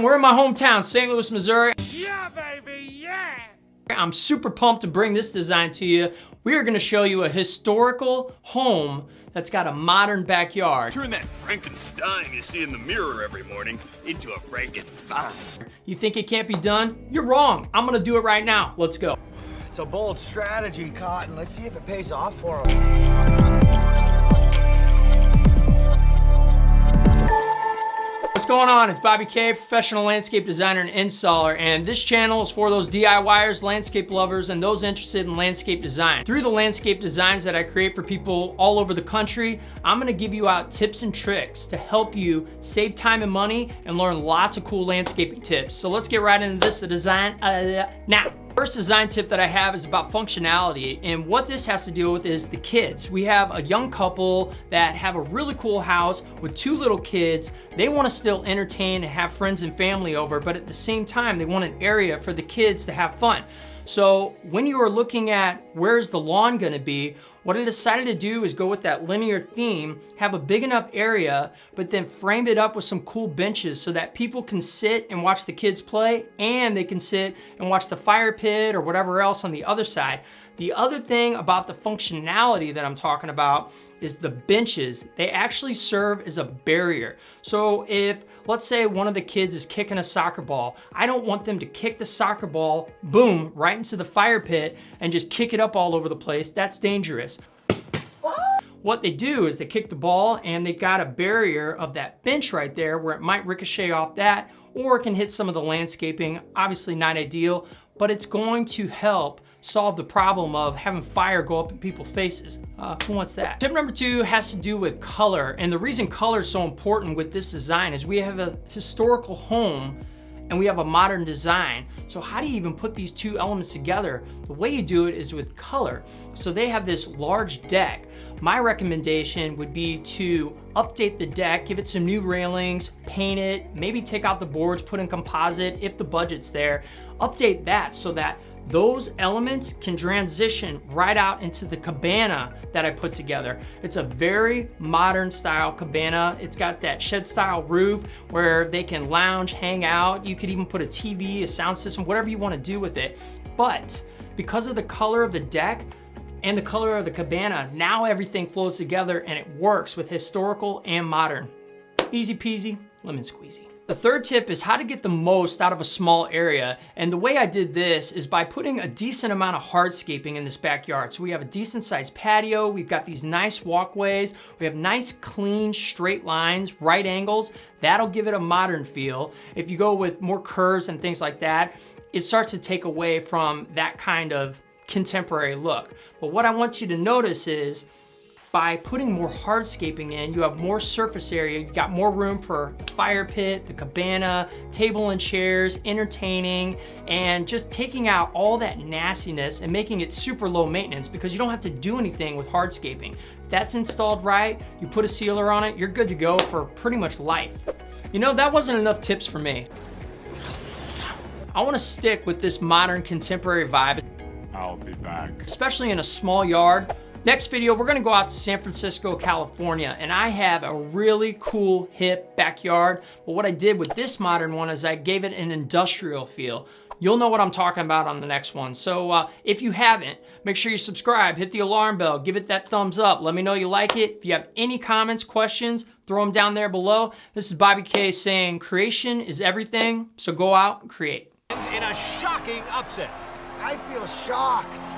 We're in my hometown, St. Louis, Missouri. Yeah, baby, yeah! I'm super pumped to bring this design to you. We are gonna show you a historical home that's got a modern backyard. Turn that Frankenstein you see in the mirror every morning into a Frankenfine. You think it can't be done? You're wrong. I'm gonna do it right now. Let's go. It's a bold strategy, Cotton. Let's see if it pays off for him. What's going on? It's Bobby K, professional landscape designer and installer, and this channel is for those DIYers, landscape lovers, and those interested in landscape design. Through the landscape designs that I create for people all over the country, I'm gonna give you out tips and tricks to help you save time and money and learn lots of cool landscaping tips. So let's get right into this, the design now. First design tip that I have is about functionality, and what this has to do with is the kids. We have a young couple that have a really cool house with 2 little kids. They want to still entertain and have friends and family over, but at the same time, they want an area for the kids to have fun. So when you are looking at where's the lawn gonna be, what I decided to do is go with that linear theme, have a big enough area, but then frame it up with some cool benches so that people can sit and watch the kids play, and they can sit and watch the fire pit or whatever else on the other side. The other thing about the functionality that I'm talking about is the benches. They actually serve as a barrier. So if, let's say one of the kids is kicking a soccer ball, I don't want them to kick the soccer ball, boom, right into the fire pit and just kick it up all over the place. That's dangerous. What they do is they kick the ball and they got a barrier of that bench right there where it might ricochet off that, or it can hit some of the landscaping. Obviously not ideal, but it's going to help solve the problem of having fire go up in people's faces. Who wants that? Tip number 2 has to do with color. And the reason color is so important with this design is we have a historical home and we have a modern design. So how do you even put these 2 elements together? The way you do it is with color. So they have this large deck. My recommendation would be to update the deck, give it some new railings, paint it, maybe take out the boards, put in composite if the budget's there. Update that so that those elements can transition right out into the cabana that I put together. It's a very modern style cabana. It's got that shed style roof where they can lounge, hang out. You could even put a TV, a sound system, whatever you want to do with it. But because of the color of the deck and the color of the cabana, now everything flows together and it works with historical and modern. Easy peasy, lemon squeezy. The third tip is how to get the most out of a small area. And the way I did this is by putting a decent amount of hardscaping in this backyard. So we have a decent sized patio, we've got these nice walkways, we have nice clean straight lines, right angles. That'll give it a modern feel. If you go with more curves and things like that, it starts to take away from that kind of contemporary look. But what I want you to notice is by putting more hardscaping in, you have more surface area, you've got more room for the fire pit, the cabana, table and chairs, entertaining, and just taking out all that nastiness and making it super low maintenance because you don't have to do anything with hardscaping. If that's installed right, you put a sealer on it, you're good to go for pretty much life. You know, that wasn't enough tips for me. I want to stick with this modern contemporary vibe. I'll be back. Especially in a small yard. Next video, we're gonna go out to San Francisco, California, and I have a really cool, hip backyard. But what I did with this modern one is I gave it an industrial feel. You'll know what I'm talking about on the next one. So if you haven't, make sure you subscribe, hit the alarm bell, give it that thumbs up. Let me know you like it. If you have any comments, questions, throw them down there below. This is Bobby K saying creation is everything, so go out and create. In a shocking upset. I feel shocked.